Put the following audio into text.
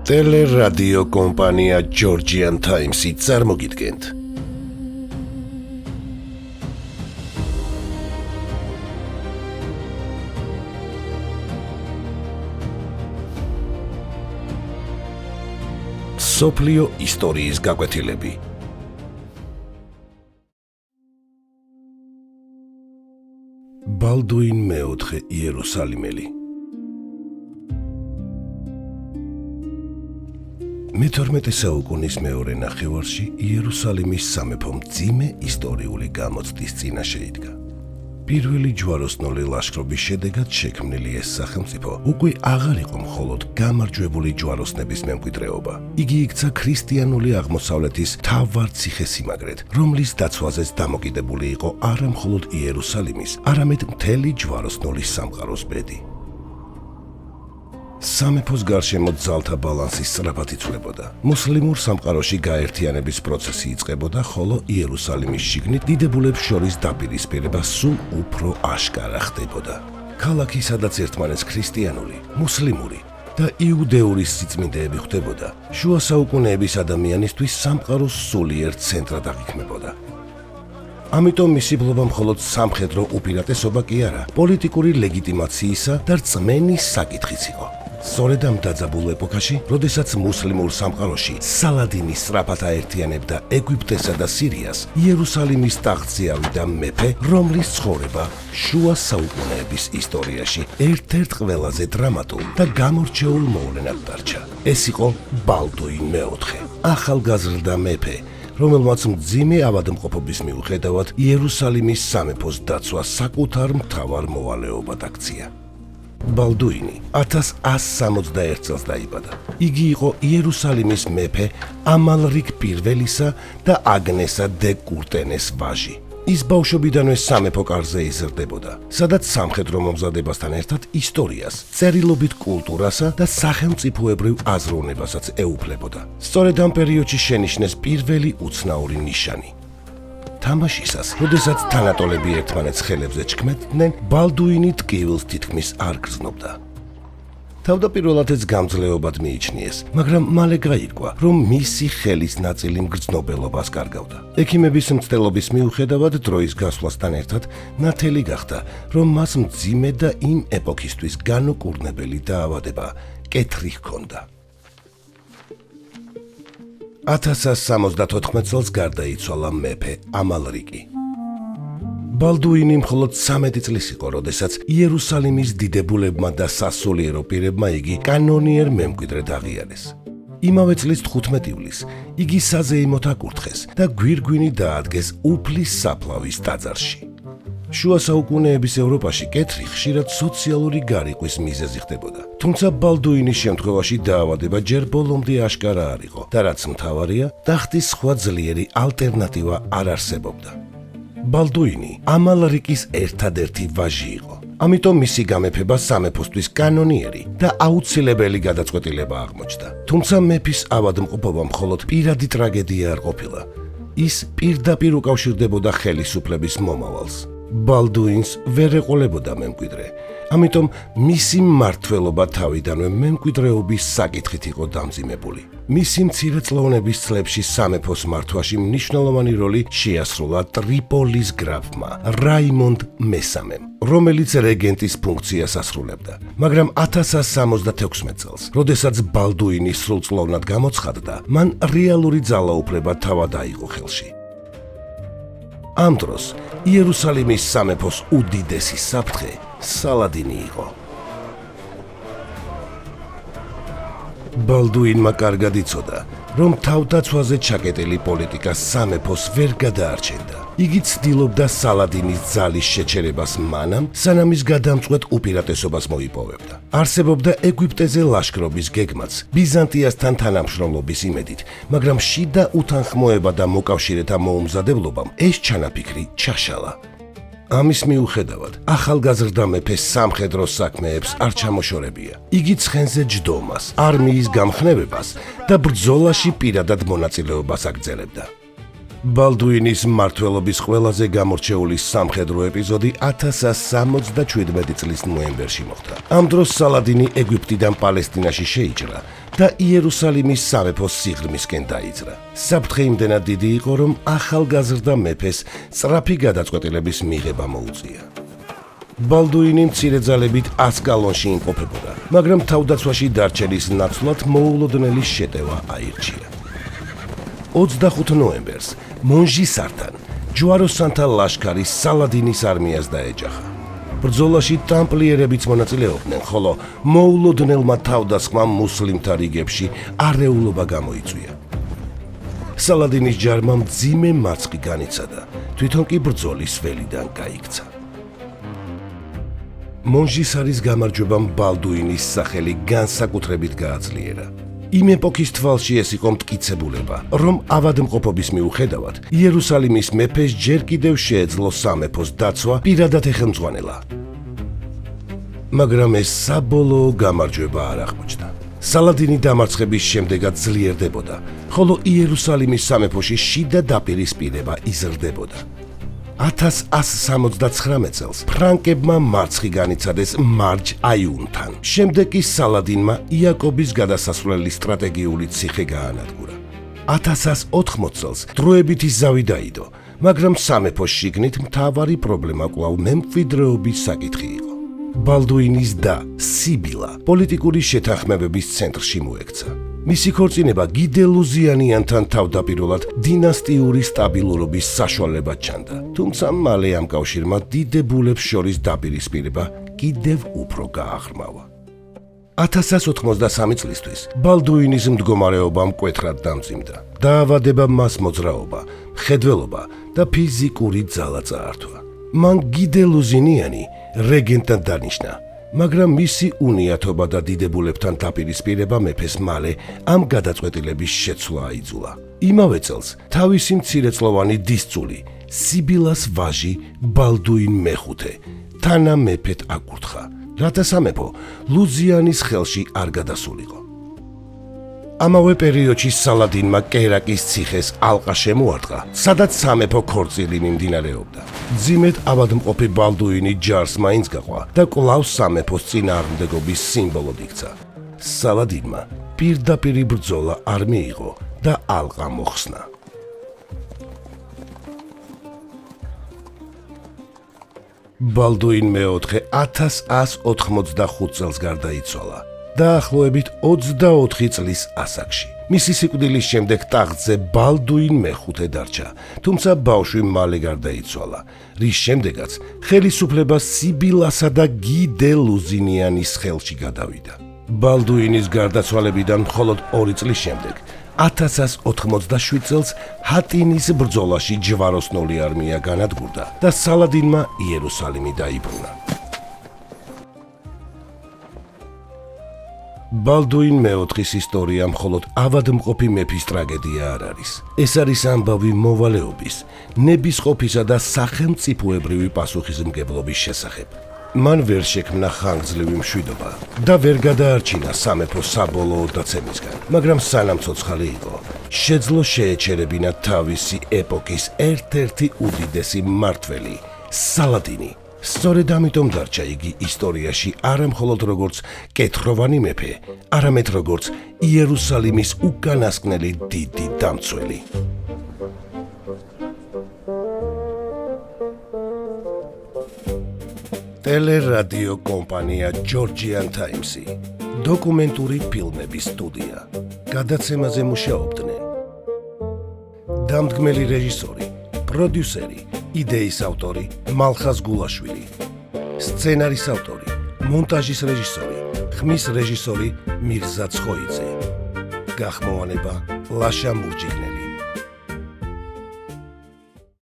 ტელერადიო კომპანია Georgian Times-ი წარმოგიდგენთ. სოფლიო ისტორიის გაკვეთილები. ბალდუინ მეოთხე იერუსალიმელი. მე-12 საუკუნის მეორე ნახევარში იერუსალიმის სამეფო მძიმე ისტორიული გამოცდის წინაშე იდგა. პირველი ჯვაროსნული ლაშქრობის შედეგად შექმნილი ეს სახელმწიფო უკვე აღარ იყო მხოლოდ გამარჯვებული ჯვაროსნების მემკვიდრეობა. იგი იქცა ქრისტიანული აღმოსავლეთის მთავარ ციხესიმაგრედ, რომლის დაცვაზეც დამოკიდებული იყო არა მხოლოდ იერუსალიმის, არამედ მთელი ჯვაროსნული სამყაროს ბედი. სამეფოს გარშემო ძალთა ბალანსი სწრაფად იცვლებოდა. მუსლიმურ სამყაროში გაერთიანების პროცესი იწყებოდა, ხოლო იერუსალიმის შიგნით დიდებულებს შორის დაპირისპირება სულ უფრო აშკარა ხდებოდა. ქალაქი, სადაც ერთმანეთს ქრისტიანული, მუსლიმური და იუდეური სიწმინდეები ხვდებოდა, შუა საუკუნეების ადამიანისთვის სამყაროს სულიერ ცენტრად აღიქმებოდა. ამიტომ მისი ბლობა მხოლოდ სამხედრო უპირატესობა კი არა, პოლიტიკური ლეგიტიმაციისა და რწმენის საკითხიც იყო. სწორედ ამ დაძაბულ ეპოქაში, როდესაც მუსლიმურ სამყაროში სალადინი სწრაფად აერთიანებდა ეგვიპტესა და სირიას, იერუსალიმის ტახტზე ავიდა მეფე, რომლის ცხოვრება შუა საუკუნეების ისტორიაში ერთ-ერთ ყველაზე დრამატულ და გამორჩეულ მოვლენად დარჩა. ეს იყო ბალდუინ მეოთხე, ახალგაზრდა მეფე, რომელმაც მძიმე ავადმყოფობის მიუხედავად იერუსალიმის სამეფოს დაცვა საკუთარ მთავარ მოვალეობად აქცია. ბალდუინი 1161 წელს დაიბადა. იგი იყო იერუსალიმის მეფე ამალრიკ პირველისა და აგნესა დე კურტენეს ვაჟი. ის ბავშვობიდანვე სამეფო კარზე იზრდებოდა, სადაც სამხედრო მომზადებასთან ერთად ისტორიას, წერილობით კულტურასა და სახელმწიფოებრივ აზროვნებასაც ეუფლებოდა. სწორედ ამ პერიოდში შენიშნეს პირველი უცნაური ნიშანი. თამაშისას, როდესაც თანატოლები ერთმანეთს ხელებზე ჩქმედნენ, ბალდუინი ტკივილს თითქმის არ გრძნობდა. თავდაპირველადაც გამძლეობად მიიჩნიეს, მაგრამ მალე გაირკვა, რომ მისი ხელის ნაწილი მგრძნობელობას კარგავდა. ექიმების მცდელობის მიუხედავად დროის გასვლასთან ერთად ნათელი გახდა, რომ მას მძიმე და იმ ეპოქისთვის განუკურნებელი დაავადება კეთრი ჰქონდა. 1174 წელს გარდაიცვალა მეფე ამალრიკი. ბალდუინი მხოლოდ 13 წლის იყო, როდესაც იერუსალიმის დიდებულებმა და სასულიერო პირებმა იგი კანონიერ მემკვიდრედ აღიარეს. იმავე წლის 15 ივლისს იგი საზეიმოდ აკურთხეს და გვირგვინი დაადგეს უფლის საფლავის ტაძარში. შუა საუკუნეების ევროპაში კეთრი ხშირად სოციალური გარიყვის მიზეზი ხდებოდა. თუმცა ბალდუინის შემთხვევაში დაავადება ჯერ ბოლომდე აშკარა არ იყო და რაც მთავარია, ტახტის სხვა ძლიერი ალტერნატივა არ არსებობდა. ბალდუინი ამალრიკის ერთადერთი ვაჟი იყო. ამიტომ მისი გამეფება სამეფოსთვის კანონიერი და აუცილებელი გადაწყვეტილება აღმოჩნდა. თუმცა მეფის ავადმყოფობა მხოლოდ პირადი ტრაგედია არ ყოფილა. ის პირდაპირ უკავშირდებოდა ხელისუფლების მომავალს. ბალდუინს ვერ ეყოლებოდა მემკვიდრე, ამიტომ მისი მმართველობა თავიდანვე მემკვიდრეობის საკითხით იყო დამძიმებული. მისი მცირეწლოვნების წლებში სამეფოს მართვაში მნიშვნელოვანი როლი შეასრულა ტრიპოლის გრაფმა რაიმონდ მესამემ, რომელიც რეგენტის ფუნქციას ასრულებდა. მაგრამ 1176 წელს, როდესაც ბალდუინი სრულწლოვნად გამოცხადდა, მან რეალური ძალაუფლება თავად აიღო ხელში. ამ დროს იერუსალიმის სამეფოს უდიდესი საფრთხე სალადინი იყო. ბალდუინმა კარგად იცოდა, რომ თავდაცვაზე ჩაკეტილი პოლიტიკა სამეფოს ვერ გადაარჩენდა. იგი ცდილობდა სალადინის ძალის შეჩერებას მანამ, სანამ ის გადამწყვეტ უპირატესობას მოიპოვებდა. არსებობდა ეგვიპტეზე ლაშქრობის გეგმაც, ბიზანტიასთან თანამშრომლობის იმედით, მაგრამ შიდა უთანხმოება და მოკავშირეთა მოუმზადებლობამ ეს ჩანაფიქრი ჩაშალა. ამის მიუხედავად, ახალგაზრდა მეფეს სამხედრო საქმეებს არ ჩამოშორებია. იგი ცხენზე ჯდომას, არმიის გამხნევებას და ბრძოლაში პირადად მონაწილეობას აგრძელებდა. ბალდუინის მმართველობის ყველაზე გამორჩეული სამხედრო ეპიზოდი 1167 წლის ნოემბერში მოხდა. ამ დროს სალადინი ეგვიპტიდან პალესტინაში შეიჭრა და იერუსალიმის სამეფოს სიღრმისკენ დაიძრა. საფრთხე იმდენად დიდი იყო, რომ ახალგაზრდა მეფეს სწრაფი გადაწყვეტილების მიღება მოუწია. ბალდუინი მცირე ძალებით 100 გალონში იმყოფებოდა, მაგრამ თავდაცვაში დარჩენის ნაცვლად მოულოდნელი შეტევა აირჩია. 25 ნოემბერს მონჟისართან ჯვაროსანთა ლაშქარი სალადინის არმიას დაეჯახა. ბრძოლაში ტამპლიერებიც მონაწილეობდნენ, ხოლო მოულოდნელმა თავდასხმამ მუსლიმთა რიგებში არეულობა გამოიწვია. სალადინის ჯარმა მძიმე მარცხი განიცადა, თვითონ კი ბრძოლის ველიდან გაიქცა. მონჟისარის გამარჯვებამ ბალდუინის სახელი განსაკუთრებით გააძლიერა. იმ ეპოქის თვალში ეს იყო მტკიცებულება, რომ ავადმყოფობის მიუხედავად იერუსალიმის მეფეს ჯერ კიდევ შეეძლო სამეფოს დაცვა პირადად ეხელმძღვანელა. მაგრამ ეს საბოლოო გამარჯვება არ აღმოჩნდა. სალადინი დამარცხების შემდეგაც ძლიერდებოდა, ხოლო იერუსალიმის სამეფოში შიდა დაპირისპირება იზრდებოდა. 1169 წელს ფრანკებმა მარცხი განიცადეს მარჯ აიუნთან. შემდეგ კი სალადინმა იაკობის გადასასვლელი სტრატეგიული ციხე გაანადგურა. 1180 წელს დროებითი ზავი დაიდო, მაგრამ სამეფოს შიგნით მთავარი პრობლემა კვლავ მემკვიდრეობის საკითხი იყო. ბალდუინის და სიბილა პოლიტიკური შეთანხმებების ცენტრში მოექცა. მისი ქორწინება გიდელუზიანიანთან თავდაპირველად დინასტიური სტაბილურობის საშუალებად ჩანდა, თუმცა მალე ამ კავშირმა დიდებულებს შორის დაპირისპირება კიდევ უფრო გააღრმავა. 1183 წლისთვის ბალდუინის მდგომარეობა მკვეთრად დამძიმდა. დაავადება მას მოძრაობა, მხედველობა და ფიზიკური ძალა წაართვა. მან გიდელუზინიანი რეგენტად დანიშნა, მაგრამ მისი უნიათობა და დიდებულებთან დაპირისპირება მეფეს მალე ამ გადაწყვეტილების შეცვლა აიძულა. იმავე წელს თავისი მცირეწლოვანი დისწული, სიბილას ვაჟი ბალდუინ მეხუთე თანა მეფედ აკურთხა, რათა სამეფო ლუზიანის ხელში არ გადასულიყო. ამავე პერიოდში სალადინმა კერაკის ციხეს ალყა შემოარტყა, სადაც სამეფო ქორწილი მიმდინარეობდა. მძიმედ ავადმყოფი ბალდუინი ჯარს მაინც გაყვა და კვლავ სამეფოს წინააღმდეგობის სიმბოლოდ იქცა. სალადინმა პირდაპირი ბრძოლა არ მიიღო და ალყა მოხსნა. ბალდუინ მეოთხე 1185 წელს გარდაიცვალა. დაახლოებით 24 წლის ასაკში. მისი სიკვდილის შემდეგ ტახტზე ბალდუინ მეხუთე დარჩა, თუმცა ბავშვი მალე გარდაიცვალა, რის შემდეგაც ხელისუფლება სიბილასა და გიდელუზინიანის ხელში გადავიდა. ბალდუინის გარდაცვალებიდან მხოლოდ 2 წლის შემდეგ 1187 წელს ჰატინის ბრძოლაში ჯვაროსნული არმია განადგურდა და სალადინმა იერუსალიმი დაიბრუნა. ბალდუინ მეოთხის ისტორია მხოლოდ ავადმყოფი მეფის ტრაგედია არ არის. ეს არის ამბავი მოვალეობის, ნებისყოფისა და სახელმწიფოებრივი პასუხისმგებლობის შესახებ. მან ვერ შექმნა ხანგრძლივი მშვიდობა და ვერ გადაარჩინა სამეფო საბოლოო დაცემისგან, მაგრამ სანამ ცოცხალი იყო, შეძლო შეეჩერებინა თავისი ეპოქის ერთ-ერთი უდიდესი მმართველი, სალადინი. სწორედ ამიტომ დარჩა იგი ისტორიაში არა მხოლოდ როგორც კეთროვანი მეფე, არამედ როგორც იერუსალიმის უკანასკნელი დიდი დამცველი. ტელერადიო კომპანია Georgian Times-ი, დოკუმენტური ფილმების სტუდია. გადაცემაზე მუშაობდნენ დამდგმელი რეჟისორი, პროდიუსერი, იდეის ავტორი მალხაზ გულაშვილი, სცენარის ავტორი, მონტაჟის რეჟისორი, ხმის რეჟისორი მირზა ცხოიძე, გახმოვანება ლაშა მურჯიგნელი.